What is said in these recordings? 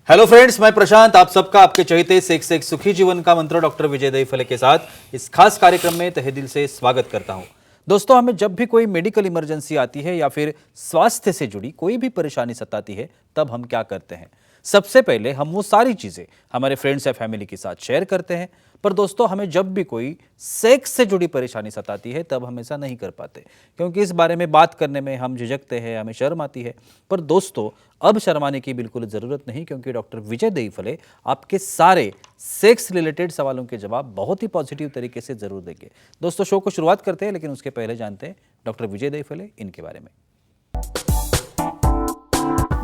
Hello friends, मैं प्रशांत आप सबका आपके चहेते सेक्स एक सुखी जीवन का मंत्र डॉक्टर विजय दहीफले के साथ इस खास कार्यक्रम में तहे दिल से स्वागत करता हूं। दोस्तों, हमें जब भी कोई मेडिकल इमरजेंसी आती है या फिर स्वास्थ्य से जुड़ी कोई भी परेशानी सताती है, तब हम क्या करते हैं? सबसे पहले हम वो सारी चीजें हमारे फ्रेंड्स या फैमिली के साथ शेयर करते हैं। पर दोस्तों, हमें जब भी कोई सेक्स से जुड़ी परेशानी सताती है तब हम ऐसा नहीं कर पाते, क्योंकि इस बारे में बात करने में हम झिझकते हैं, हमें शर्म आती है। पर दोस्तों, अब शर्माने की बिल्कुल ज़रूरत नहीं, क्योंकि डॉक्टर विजय दहीफले आपके सारे सेक्स रिलेटेड सवालों के जवाब बहुत ही पॉजिटिव तरीके से ज़रूर देंगे। दोस्तों, शो को शुरुआत करते हैं, लेकिन उसके पहले जानते हैं डॉक्टर विजय दहीफले इनके बारे में।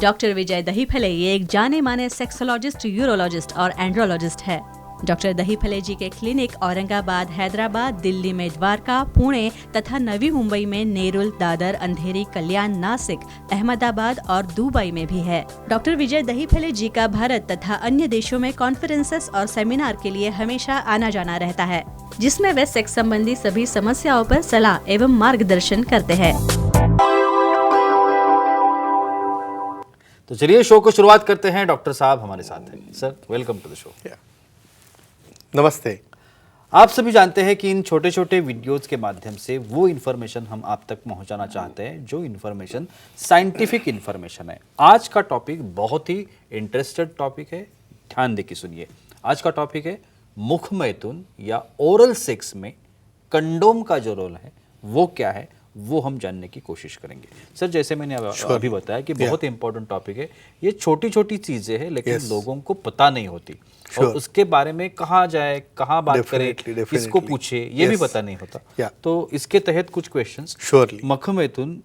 डॉक्टर विजय दहीफले ये एक जाने माने सेक्सोलॉजिस्ट, यूरोलॉजिस्ट और एंड्रोलॉजिस्ट है। डॉक्टर दहीफले जी के क्लिनिक औरंगाबाद, हैदराबाद, दिल्ली में द्वारका, पुणे तथा नवी मुंबई में नेरुल, दादर, अंधेरी, कल्याण, नासिक, अहमदाबाद और दुबई में भी है। डॉक्टर विजय दहीफले जी का भारत तथा अन्य देशों में कॉन्फ्रेंसेस और सेमिनार के लिए हमेशा आना जाना रहता है, जिसमें वे सेक्स संबंधी सभी समस्याओं पर सलाह एवं मार्गदर्शन करते हैं। तो चलिए शो को शुरुआत करते हैं। डॉक्टर साहब हमारे साथ हैं। Sir, welcome to the show. नमस्ते। आप सभी जानते हैं कि इन छोटे छोटे वीडियोस के माध्यम से वो इन्फॉर्मेशन हम आप तक पहुंचाना चाहते हैं जो इन्फॉर्मेशन साइंटिफिक इन्फॉर्मेशन है। आज का टॉपिक बहुत ही इंटरेस्टेड टॉपिक है, ध्यान देके सुनिए। आज का टॉपिक है मुख मैथुन या ओरल सेक्स में कंडोम का जो रोल है वो क्या है, वो हम जानने की कोशिश करेंगे। सर, जैसे मैंने अभी बताया कि बहुत इंपॉर्टेंट टॉपिक है। ये छोटी छोटी चीजें हैं, लेकिन लोगों को पता नहीं होती और उसके बारे में कहाँ जाए, कहाँ बात करें, किसको पूछे, ये भी पता नहीं होता। तो इसके तहत कुछ क्वेश्चंस। मुख मैथुन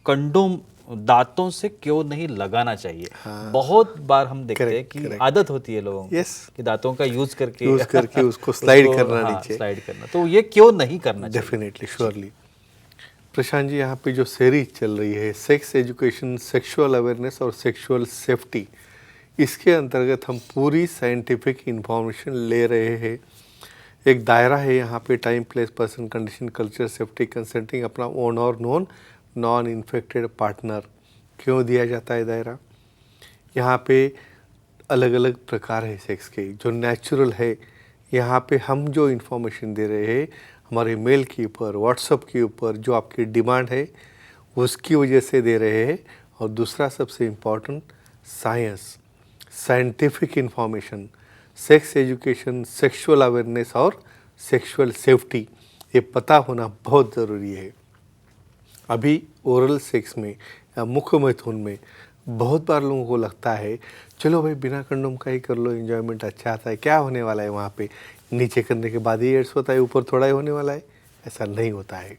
कंडोम दांतों से क्यों नहीं लगाना चाहिए? बहुत बार हम देखते हैं कि आदत होती है लोगों को कि दांतों का यूज करके उसको स्लाइड करना नीचे, स्लाइड करना। तो ये क्यों नहीं करना चाहिए? Definitely, surely. प्रशांत जी, यहाँ पे जो सीरीज चल रही है सेक्स एजुकेशन, सेक्सुअल अवेयरनेस और सेक्सुअल सेफ्टी, इसके अंतर्गत हम पूरी साइंटिफिक इंफॉर्मेशन ले रहे हैं। एक दायरा है यहाँ पे, time, place, person, condition, culture, safety, consenting, अपना ओन और नॉन इन्फेक्टेड पार्टनर। क्यों दिया जाता है दायरा? यहाँ पे अलग अलग प्रकार है सेक्स के, जो नेचुरल है। यहाँ पे हम जो इन्फॉर्मेशन दे रहे हैं हमारे मेल के ऊपर, व्हाट्सएप के ऊपर जो आपकी डिमांड है उसकी वजह से दे रहे हैं। और दूसरा सबसे important, science, scientific information, sex education, sexual awareness और सेक्सुअल सेफ्टी, ये पता होना बहुत ज़रूरी है। अभी ओरल सेक्स में या मुख मैथुन में बहुत बार लोगों को लगता है चलो भाई बिना कंडोम का ही कर लो, एंजॉयमेंट अच्छा आता है, क्या होने वाला है वहाँ पे, नीचे करने के बाद ही एड्स होता है, ऊपर थोड़ा ही होने वाला है। ऐसा नहीं होता है।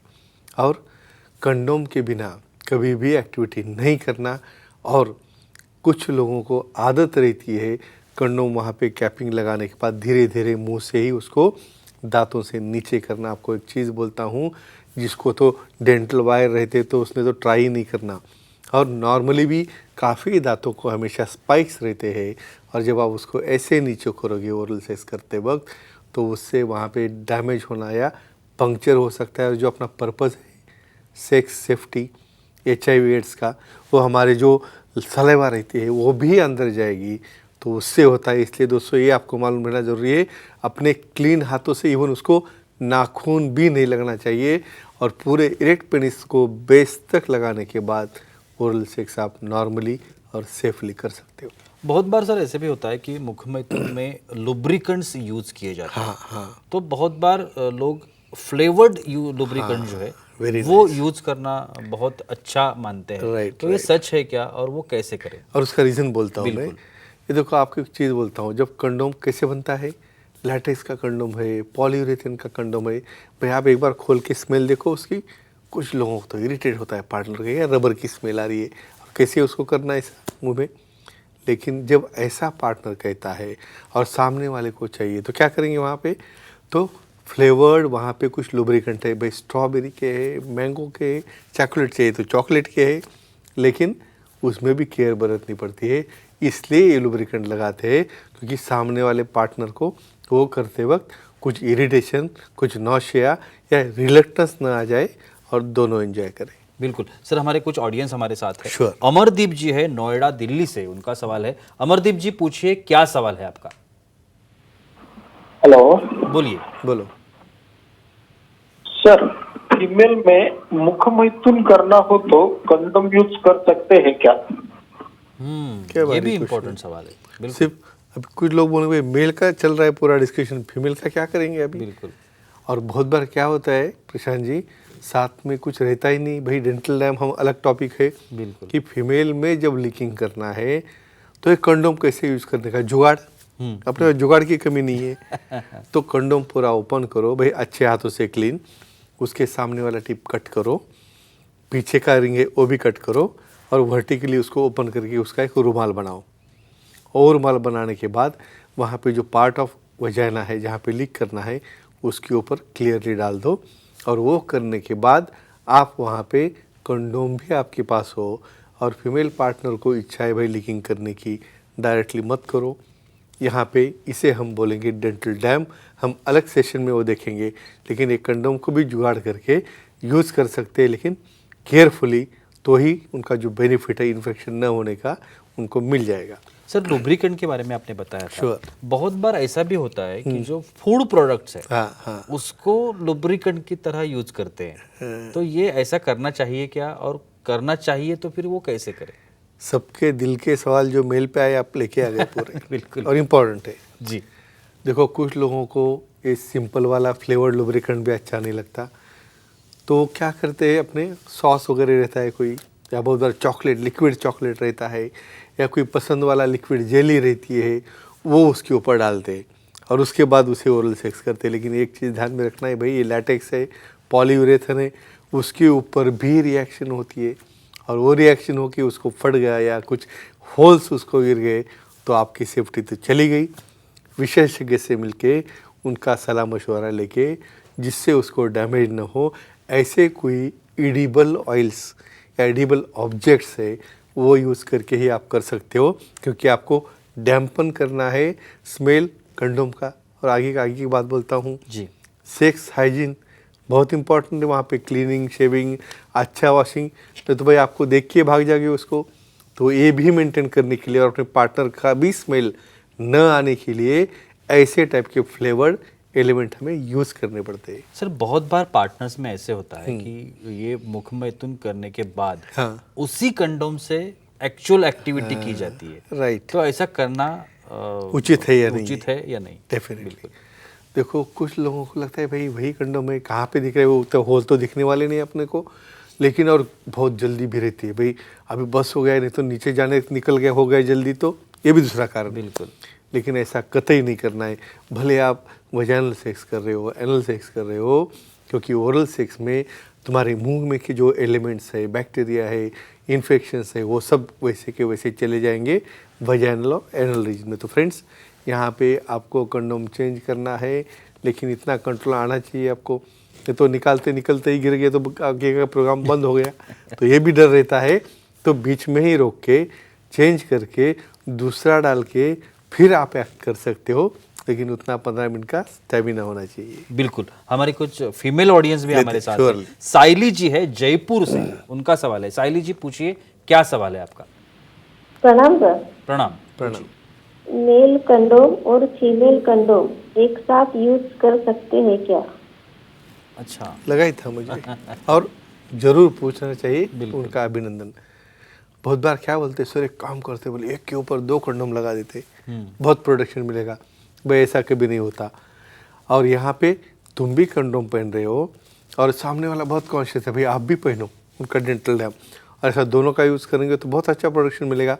और कंडोम के बिना कभी भी एक्टिविटी नहीं करना। और कुछ लोगों को आदत रहती है कंडोम वहाँ पे कैपिंग लगाने के बाद धीरे धीरे मुंह से ही उसको दांतों से नीचे करना। आपको एक चीज़ बोलता हूँ, जिसको तो डेंटल वायर रहते तो उसने तो ट्राई नहीं करना। और नॉर्मली भी काफ़ी दांतों को हमेशा स्पाइक्स रहते हैं, और जब आप उसको ऐसे नीचे करोगे ओरल सेक्स करते वक्त तो उससे वहाँ पे डैमेज होना या पंक्चर हो सकता है। और जो अपना पर्पज़ है सेक्स सेफ्टी, HIV एड्स का, वो हमारे जो सलेवा रहती है वो भी अंदर जाएगी, तो उससे होता है। इसलिए दोस्तों, ये आपको मालूम रहना ज़रूरी है, अपने क्लीन हाथों से इवन उसको नाखून भी नहीं लगना चाहिए। और पूरे इरेक्ट पेनिस को बेस तक लगाने के बाद ओरल सेक्स आप नॉर्मली और सेफली कर सकते हो। बहुत बार सर ऐसे भी होता है कि मुख मैथुन में लुब्रिकेंट्स यूज किए जाते हैं। हाँ। तो बहुत बार लोग फ्लेवर्ड लुब्रिकेंट जो है वो यूज करना बहुत अच्छा मानते हैं। तो ये सच है क्या, और वो कैसे करें? और उसका रीज़न बोलता हूँ मैं। ये देखो, आपको एक चीज़ बोलता हूँ, जब कंडोम कैसे बनता है, लैटेक्स का कंडोम है, पॉलीयूरेथेन का कंडोम है। भाई आप एक बार खोल के स्मेल देखो उसकी। कुछ लोगों को तो इरिटेट होता है पार्टनर के, या रबर की स्मेल आ रही है, और कैसे उसको करना है मुँह में। लेकिन जब ऐसा पार्टनर कहता है और सामने वाले को चाहिए तो क्या करेंगे वहाँ पे? तो फ्लेवर्ड वहाँ पे कुछ लुब्रिकेंट है, भाई स्ट्रॉबेरी के है, मैंगो के है, चॉकलेट चाहिए तो चॉकलेट के है, लेकिन उसमें भी केयर बरतनी पड़ती है। इसलिए ये लुब्रिकेंट लगाते हैं, क्योंकि सामने वाले पार्टनर को वो करते वक्त कुछ इरिटेशन, कुछ नौशिया या रिलक्टेंस ना आ जाए और दोनों एंजॉय करें। बिल्कुल सर, हमारे कुछ ऑडियंस हमारे साथ है। Sure. अमरदीप जी है नोएडा दिल्ली से, उनका सवाल है। अमरदीप जी पूछिए, क्या सवाल है आपका? हेलो बोलिए। बोलो। सर, फीमेल में मुख मैथुन करना हो तो कंडोम यूज कर सकते हैं क्या? क्या ये भारी भी क्वेश्चन इम्पोर्टेंट सवाल है। बिल्कुल सिर्फ अब कुछ लोग बोलेंगे मेल का चल रहा है पूरा डिस्कशन, फीमेल का क्या करेंगे अभी? बिल्कुल। और बहुत बार क्या होता है प्रशांत जी, साथ में कुछ रहता ही नहीं भाई। डेंटल डैम हम अलग टॉपिक है बिल्कुल। कि फीमेल में जब लीकिंग करना है तो एक कंडोम कैसे यूज करने का जुगाड़, अपने पास जुगाड़ की कमी नहीं है। तो कंडोम पूरा ओपन करो भाई, अच्छे हाथों से क्लीन, उसके सामने वाला टिप कट करो, पीछे का रिंग है वो भी कट करो, और वर्टिकली उसको ओपन करके उसका एक रुमाल बनाओ। और रुमाल बनाने के बाद वहाँ पे जो पार्ट ऑफ वजाइना है जहाँ पे लीक करना है उसके ऊपर क्लियरली डाल दो। और वो करने के बाद आप वहाँ पे कंडोम भी आपके पास हो, और फीमेल पार्टनर को इच्छा है भाई लीकिंग करने की, डायरेक्टली मत करो। यहाँ पे इसे हम बोलेंगे डेंटल डैम, हम अलग सेशन में वो देखेंगे। लेकिन एक कंडोम को भी जुगाड़ करके यूज़ कर सकते हैं, लेकिन केयरफुली, तो ही उनका जो बेनिफिट है इन्फेक्शन न होने का उनको मिल जाएगा। सर, लुब्रिकेंट के बारे में आपने बताया था। Sure. बहुत बार ऐसा भी होता है कि जो फूड प्रोडक्ट्स है हाँ। उसको लुब्रिकेंट की तरह यूज करते हैं। तो ये ऐसा करना चाहिए क्या, और करना चाहिए तो फिर वो कैसे करें? सबके दिल के सवाल जो मेल पे आए आप लेके आ गए पूरे। बिल्कुल। और इम्पोर्टेंट है। जी। देखो कुछ लोगों को ये सिंपल वाला फ्लेवर्ड लुब्रिकेंट भी अच्छा नहीं लगता, तो क्या करते हैं, अपने सॉस वगैरह रहता है कोई, या बहुत बार चॉकलेट, लिक्विड चॉकलेट रहता है, या कोई पसंद वाला लिक्विड जेली रहती है, वो उसके ऊपर डालते हैं और उसके बाद उसे ओरल सेक्स करते हैं। लेकिन एक चीज़ ध्यान में रखना है भाई, ये लैटेक्स है, पॉलीयूरेथन है, उसके ऊपर भी रिएक्शन होती है, और वो रिएक्शन हो कि उसको फट गया या कुछ होल्स उसको गिर गए तो आपकी सेफ्टी तो चली गई। विशेषज्ञ से मिलके उनका सलाह मशवरा लेके, जिससे उसको डैमेज ना हो, ऐसे कोई एडिबल ऑयल्स या एडिबल ऑब्जेक्ट्स है वो यूज़ करके ही आप कर सकते हो, क्योंकि आपको डैम्पन करना है स्मेल कंडोम का। और आगे की बात बोलता हूँ जी। सेक्स हाइजीन बहुत इंपॉर्टेंट है, वहाँ पे क्लीनिंग, शेविंग, अच्छा वॉशिंग, तो भाई आपको देख के भाग जाएगी उसको। तो ये भी मेंटेन करने के लिए और अपने पार्टनर का भी स्मेल न आने के लिए ऐसे टाइप के फ्लेवर्ड एलिमेंट हमें यूज़ करने पड़ते हैं। सर, बहुत बार पार्टनर्स में ऐसे होता है कि ये मुख मैथुन करने के बाद हाँ। उसी कंडोम से एक्चुअल एक्टिविटी की जाती है। राइट। तो ऐसा करना उचित है या नहीं? उचित है या नहीं? डेफिनेटली। देखो कुछ लोगों को लगता है भाई वही कंडोम है, कहाँ पे दिख रहा है, वो तो होल तो दिखने वाले नहीं अपने को, लेकिन और बहुत जल्दी भी रहती है भाई, अभी बस हो गया नहीं तो नीचे जाने निकल गया, हो गया जल्दी, तो ये भी दूसरा कारण। बिल्कुल। लेकिन ऐसा कतई नहीं करना है, भले आप वजाइनल सेक्स कर रहे हो, एनल सेक्स कर रहे हो, क्योंकि ओरल सेक्स में तुम्हारे मुंह में के जो एलिमेंट्स है, बैक्टीरिया है, इन्फेक्शंस है, वो सब वैसे के वैसे चले जाएंगे वजाइनल और एनल रीजन में। तो फ्रेंड्स, यहाँ पे आपको कंडोम चेंज करना है, लेकिन इतना कंट्रोल आना चाहिए आपको, नहीं तो निकालते निकलते ही गिर गए तो आगे का प्रोग्राम बंद हो गया, तो ये भी डर रहता है। तो बीच में ही रोक के, चेंज करके, दूसरा डाल के फिर आप एक्ट कर सकते हो, लेकिन उतना 15 मिनट का स्टेमिना होना चाहिए। बिल्कुल। हमारी कुछ फीमेल ऑडियंस भी हमारे साथ है। surely। साइली जी है जयपुर से, उनका सवाल है। साइली जी पूछिए, क्या सवाल है आपका? प्रणाम सर। प्रणाम। प्रणाम। मेल कंडोम और फीमेल कंडोम एक साथ यूज कर सकते हैं क्या? अच्छा। लगा ही था मुझे, और जरूर पूछना चाहिए, उनका अभिनंदन। बहुत बार क्या बोलते सर, एक काम करते, बोले एक के ऊपर 2 कंडोम लगा देते, बहुत प्रोडक्शन मिलेगा। भाई ऐसा कभी नहीं होता। और यहाँ पे तुम भी कंडोम पहन रहे हो और सामने वाला बहुत कॉन्शियस है, भाई आप भी पहनो उनका डेंटल डैम, और ऐसा दोनों का यूज़ करेंगे तो बहुत अच्छा प्रोडक्शन मिलेगा।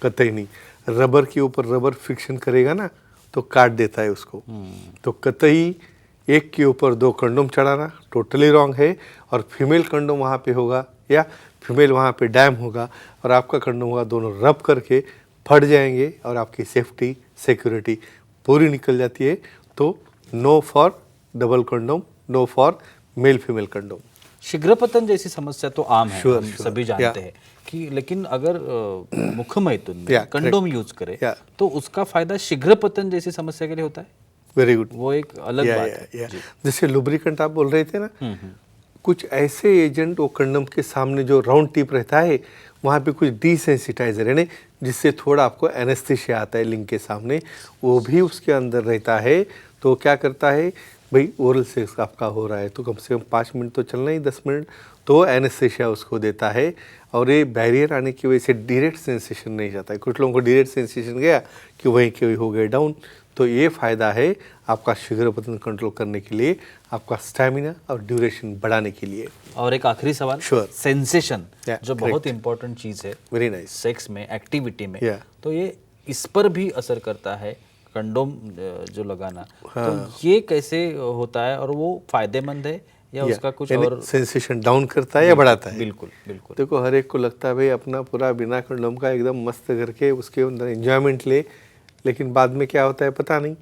कतई नहीं, रबर के ऊपर रबर फिक्शन करेगा ना तो काट देता है उसको। तो कतई एक के ऊपर 2 कंडोम चढ़ाना टोटली रॉन्ग है। और फीमेल कंडोम वहाँ पे होगा या फीमेल वहाँ पे डैम होगा और आपका कंडोम होगा, दोनों रब करके फट जाएंगे और आपकी सेफ्टी सिक्योरिटी पूरी निकल जाती है। तो no for double condom, no for male female condom. शीघ्रपतन जैसी समस्या तो आम है, Sure, हम sure. सभी जानते Yeah. हैं कि, लेकिन अगर मुख मैथुन में Yeah, कंडोम correct. यूज करे Yeah. तो उसका फायदा शीघ्रपतन जैसी समस्या के लिए होता है। Very good. वो एक अलग बात है। जी। जैसे लुब्रिकेंट आप बोल रहे थे ना, कुछ ऐसे एजेंट वो कंडोम के सामने जो राउंड टिप रहता है वहाँ पे कुछ डिसेंसिटाइजर है ना, जिससे थोड़ा आपको एनेस्थीसिया आता है लिंग के सामने, वो भी उसके अंदर रहता है। तो क्या करता है भाई, ओरल सेक्स आपका हो रहा है तो कम से कम 5 मिनट तो चलना ही, 10 मिनट, तो एनेस्थीसिया उसको देता है। और ये बैरियर आने की वजह से डायरेक्ट सेंसेशन नहीं जाता है। कुछ लोगों को डायरेक्ट सेंसेशन गया कि वहीं के वहीं हो गए डाउन। तो ये फ़ायदा है आपका शीघ्र पतन कंट्रोल करने के लिए, आपका स्टैमिना और ड्यूरेशन बढ़ाने के लिए। और एक आखिरी सवाल, Sure. सेंसेशन Yeah, जो correct. बहुत इंपॉर्टेंट चीज़ है वेरी नाइस। सेक्स में, एक्टिविटी में, Yeah. तो ये इस पर भी असर करता है कंडोम जो लगाना। तो ये कैसे होता है और वो फायदेमंद है या उसका कुछ और? सेंसेशन डाउन करता है या बढ़ाता है? बिल्कुल बिल्कुल। देखो, हर एक को लगता है भाई अपना पूरा बिना कंडोम का एकदम मस्त करके उसके अंदर एंजॉयमेंट ले, लेकिन बाद में क्या होता है पता नहीं।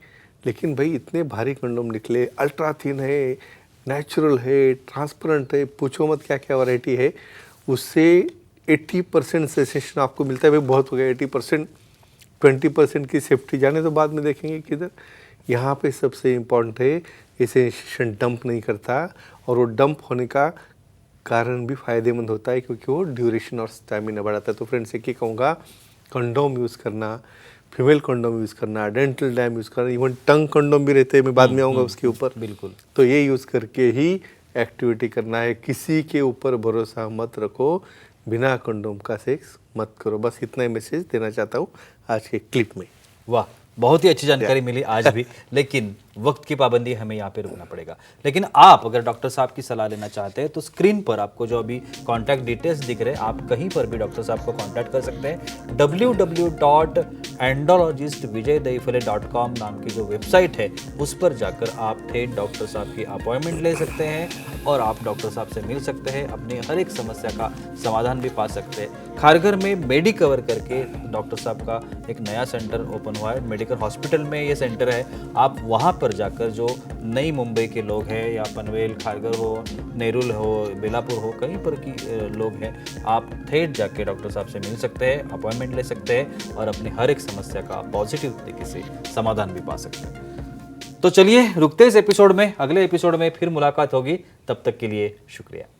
लेकिन भाई इतने भारी कंडोम निकले, अल्ट्रा थिन है, नेचुरल है, ट्रांसपेरेंट है, पूछो मत क्या क्या वैरायटी है, उससे 80% सेंसेशन आपको मिलता है। भाई बहुत हो गया 80%, 20% की सेफ्टी जाने तो बाद में देखेंगे किधर। यहाँ पे सबसे इम्पोर्टेंट है ये सेंसेशन डंप नहीं करता, और वो डंप होने का कारण भी फायदेमंद होता है क्योंकि वो ड्यूरेशन और स्टैमिना बढ़ाता है। तो फ्रेंड्स एक ही कहूँगा, कंडोम यूज़ करना, फीमेल कंडोम यूज़ करना, डेंटल डैम यूज़ करना, इवन टंग कंडोम भी रहते हैं, मैं बाद में आऊँगा उसके ऊपर। बिल्कुल। तो ये यूज़ करके ही एक्टिविटी करना है। किसी के ऊपर भरोसा मत रखो, बिना कंडोम का सेक्स मत करो। बस इतना ही मैसेज देना चाहता हूँ आज के क्लिप में। वाह, बहुत ही अच्छी जानकारी मिली आज भी, लेकिन वक्त की पाबंदी हमें यहाँ पे रुकना पड़ेगा। लेकिन आप अगर डॉक्टर साहब की सलाह लेना चाहते हैं तो स्क्रीन पर आपको जो अभी कॉन्टैक्ट डिटेल्स दिख रहे हैं, आप कहीं पर भी डॉक्टर साहब को कॉन्टैक्ट कर सकते हैं। www.andrologistvijaydahifale.com नाम की जो वेबसाइट है उस पर जाकर आप ठेठ डॉक्टर साहब की अपॉइंटमेंट ले सकते हैं और आप डॉक्टर साहब से मिल सकते हैं, अपनी हर एक समस्या का समाधान भी पा सकते हैं। खारघर में मेडिकवर करके डॉक्टर साहब का एक नया सेंटर ओपन हुआ है, मेडिकल हॉस्पिटल में ये सेंटर है। आप वहाँ पर जाकर जो नई मुंबई के लोग हैं या पनवेल, खारघर हो, नेरुल हो, बेलापुर हो, कहीं पर की लोग हैं, आप ठेठ जाके डॉक्टर साहब से मिल सकते हैं, अपॉइंटमेंट ले सकते हैं और अपनी हर एक समस्या का पॉजिटिव तरीके से समाधान भी पा सकते हैं। तो चलिए रुकते इस एपिसोड में, अगले एपिसोड में फिर मुलाकात होगी। तब तक के लिए शुक्रिया।